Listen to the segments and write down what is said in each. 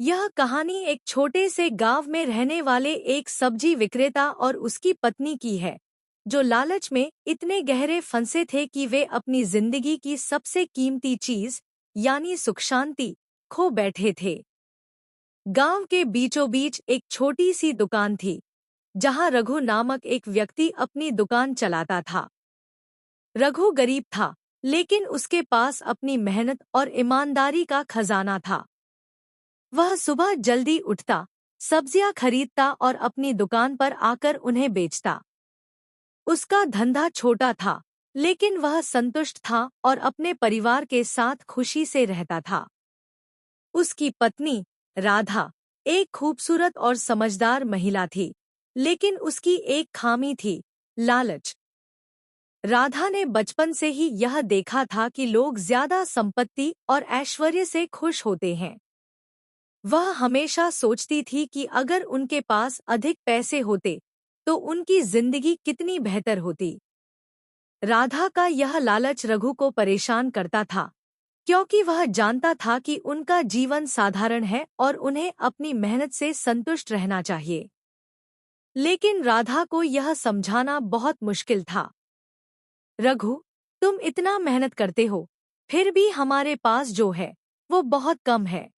यह कहानी एक छोटे से गांव में रहने वाले एक सब्जी विक्रेता और उसकी पत्नी की है, जो लालच में इतने गहरे फंसे थे कि वे अपनी जिंदगी की सबसे कीमती चीज यानी सुख शांति खो बैठे थे। गांव के बीचों बीच एक छोटी सी दुकान थी, जहां रघु नामक एक व्यक्ति अपनी दुकान चलाता था। रघु गरीब था, लेकिन उसके पास अपनी मेहनत और ईमानदारी का खजाना था। वह सुबह जल्दी उठता, सब्जियां खरीदता और अपनी दुकान पर आकर उन्हें बेचता। उसका धंधा छोटा था, लेकिन वह संतुष्ट था और अपने परिवार के साथ खुशी से रहता था। उसकी पत्नी राधा एक खूबसूरत और समझदार महिला थी, लेकिन उसकी एक खामी थी, लालच। राधा ने बचपन से ही यह देखा था कि लोग ज्यादा संपत्ति और ऐश्वर्य से खुश होते हैं। वह हमेशा सोचती थी कि अगर उनके पास अधिक पैसे होते तो उनकी जिंदगी कितनी बेहतर होती। राधा का यह लालच रघु को परेशान करता था, क्योंकि वह जानता था कि उनका जीवन साधारण है और उन्हें अपनी मेहनत से संतुष्ट रहना चाहिए। लेकिन राधा को यह समझाना बहुत मुश्किल था। रघु, तुम इतना मेहनत करते हो, फिर भी हमारे पास जो है वो बहुत कम है।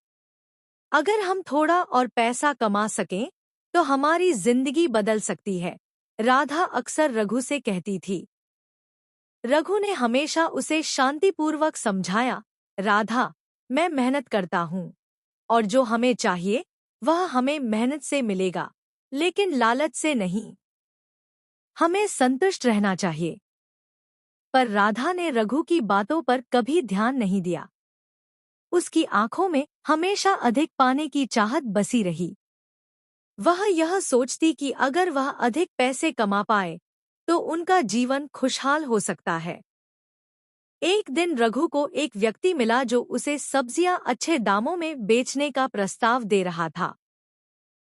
अगर हम थोड़ा और पैसा कमा सकें तो हमारी जिंदगी बदल सकती है, राधा अक्सर रघु से कहती थी। रघु ने हमेशा उसे शांतिपूर्वक समझाया, राधा, मैं मेहनत करता हूँ और जो हमें चाहिए वह हमें मेहनत से मिलेगा, लेकिन लालच से नहीं। हमें संतुष्ट रहना चाहिए। पर राधा ने रघु की बातों पर कभी ध्यान नहीं दिया। उसकी आंखों में हमेशा अधिक पाने की चाहत बसी रही। वह यह सोचती कि अगर वह अधिक पैसे कमा पाए तो उनका जीवन खुशहाल हो सकता है। एक दिन रघु को एक व्यक्ति मिला जो उसे सब्जियां अच्छे दामों में बेचने का प्रस्ताव दे रहा था।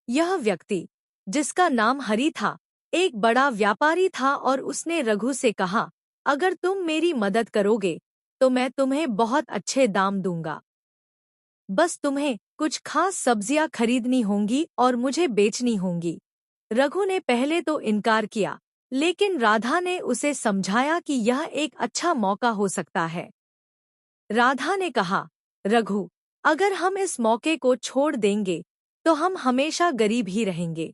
यह व्यक्ति, जिसका नाम हरि था, एक बड़ा व्यापारी था और उसने रघु से कहा, अगर तुम मेरी मदद करोगे तो मैं तुम्हें बहुत अच्छे दाम दूंगा। बस तुम्हें कुछ खास सब्जियां खरीदनी होंगी और मुझे बेचनी होंगी। रघु ने पहले तो इनकार किया, लेकिन राधा ने उसे समझाया कि यह एक अच्छा मौका हो सकता है। राधा ने कहा, रघु, अगर हम इस मौके को छोड़ देंगे तो हम हमेशा गरीब ही रहेंगे।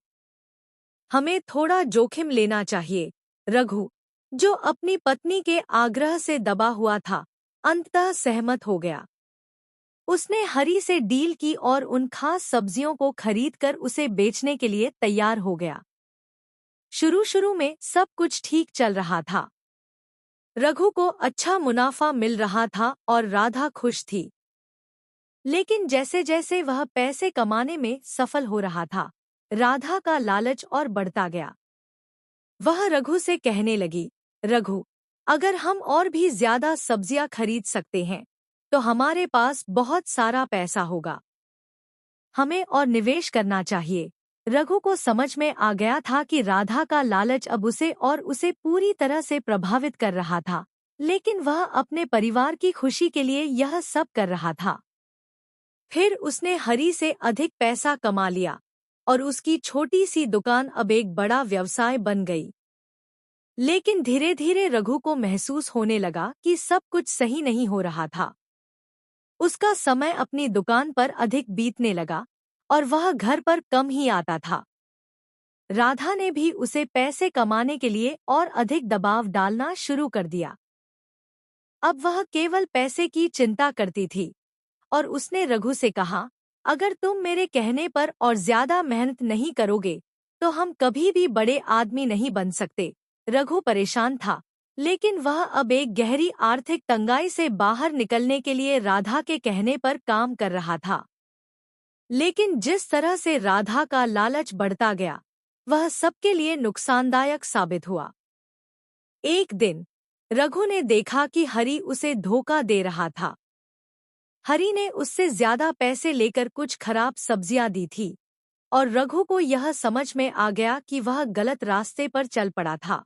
हमें थोड़ा जोखिम लेना चाहिए। रघु, जो अपनी पत्नी के आग्रह से दबा हुआ था, अंततः सहमत हो गया। उसने हरि से डील की और उन खास सब्जियों को खरीदकर उसे बेचने के लिए तैयार हो गया। शुरू शुरू में सब कुछ ठीक चल रहा था। रघु को अच्छा मुनाफा मिल रहा था और राधा खुश थी। लेकिन जैसे जैसे वह पैसे कमाने में सफल हो रहा था, राधा का लालच और बढ़ता गया। वह रघु से कहने लगी, रघु, अगर हम और भी ज्यादा सब्जियां खरीद सकते हैं तो हमारे पास बहुत सारा पैसा होगा। हमें और निवेश करना चाहिए। रघु को समझ में आ गया था कि राधा का लालच अब उसे पूरी तरह से प्रभावित कर रहा था, लेकिन वह अपने परिवार की खुशी के लिए यह सब कर रहा था। फिर उसने हरि से अधिक पैसा कमा लिया और उसकी छोटी सी दुकान अब एक बड़ा व्यवसाय बन गई। लेकिन धीरे धीरे रघु को महसूस होने लगा कि सब कुछ सही नहीं हो रहा था। उसका समय अपनी दुकान पर अधिक बीतने लगा और वह घर पर कम ही आता था। राधा ने भी उसे पैसे कमाने के लिए और अधिक दबाव डालना शुरू कर दिया। अब वह केवल पैसे की चिंता करती थी और उसने रघु से कहा, अगर तुम मेरे कहने पर और ज्यादा मेहनत नहीं करोगे तो हम कभी भी बड़े आदमी नहीं बन सकते। रघु परेशान था, लेकिन वह अब एक गहरी आर्थिक तंगाई से बाहर निकलने के लिए राधा के कहने पर काम कर रहा था। लेकिन जिस तरह से राधा का लालच बढ़ता गया, वह सबके लिए नुकसानदायक साबित हुआ। एक दिन रघु ने देखा कि हरि उसे धोखा दे रहा था। हरि ने उससे ज्यादा पैसे लेकर कुछ खराब सब्जियां दी थी और रघु को यह समझ में आ गया कि वह गलत रास्ते पर चल पड़ा था।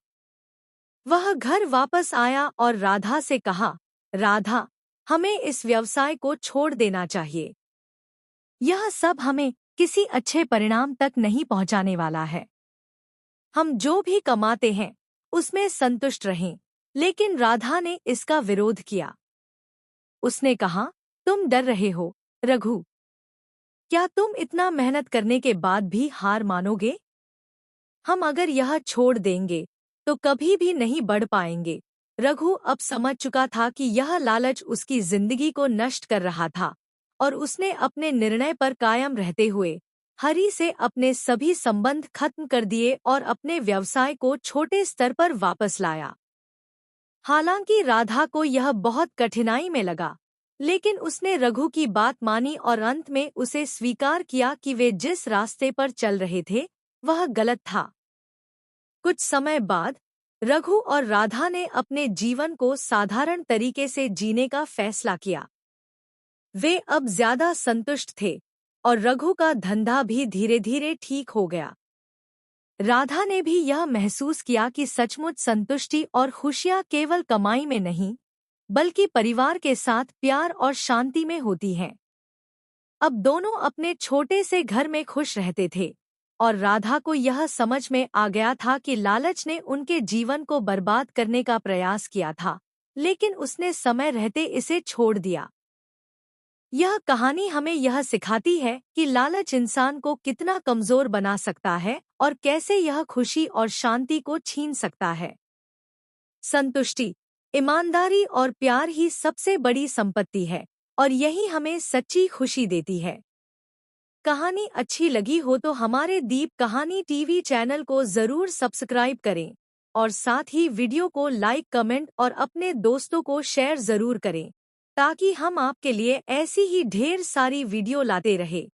वह घर वापस आया और राधा से कहा, राधा, हमें इस व्यवसाय को छोड़ देना चाहिए। यह सब हमें किसी अच्छे परिणाम तक नहीं पहुंचाने वाला है। हम जो भी कमाते हैं उसमें संतुष्ट रहें। लेकिन राधा ने इसका विरोध किया। उसने कहा, तुम डर रहे हो रघु। क्या तुम इतना मेहनत करने के बाद भी हार मानोगे? हम अगर यह छोड़ देंगे तो कभी भी नहीं बढ़ पाएंगे। रघु अब समझ चुका था कि यह लालच उसकी जिंदगी को नष्ट कर रहा था और उसने अपने निर्णय पर कायम रहते हुए हरि से अपने सभी संबंध खत्म कर दिए और अपने व्यवसाय को छोटे स्तर पर वापस लाया। हालांकि राधा को यह बहुत कठिनाई में लगा, लेकिन उसने रघु की बात मानी और अंत में उसे स्वीकार किया कि वे जिस रास्ते पर चल रहे थे वह गलत था। कुछ समय बाद रघु और राधा ने अपने जीवन को साधारण तरीके से जीने का फैसला किया। वे अब ज्यादा संतुष्ट थे और रघु का धंधा भी धीरे धीरे ठीक हो गया। राधा ने भी यह महसूस किया कि सचमुच संतुष्टि और खुशियाँ केवल कमाई में नहीं, बल्कि परिवार के साथ प्यार और शांति में होती हैं। अब दोनों अपने छोटे से घर में खुश रहते थे और राधा को यह समझ में आ गया था कि लालच ने उनके जीवन को बर्बाद करने का प्रयास किया था, लेकिन उसने समय रहते इसे छोड़ दिया। यह कहानी हमें यह सिखाती है कि लालच इंसान को कितना कमजोर बना सकता है और कैसे यह खुशी और शांति को छीन सकता है। संतुष्टि, ईमानदारी और प्यार ही सबसे बड़ी संपत्ति है और यही हमें सच्ची खुशी देती है। कहानी अच्छी लगी हो तो हमारे दीप कहानी टीवी चैनल को जरूर सब्सक्राइब करें और साथ ही वीडियो को लाइक, कमेंट और अपने दोस्तों को शेयर जरूर करें, ताकि हम आपके लिए ऐसी ही ढेर सारी वीडियो लाते रहे।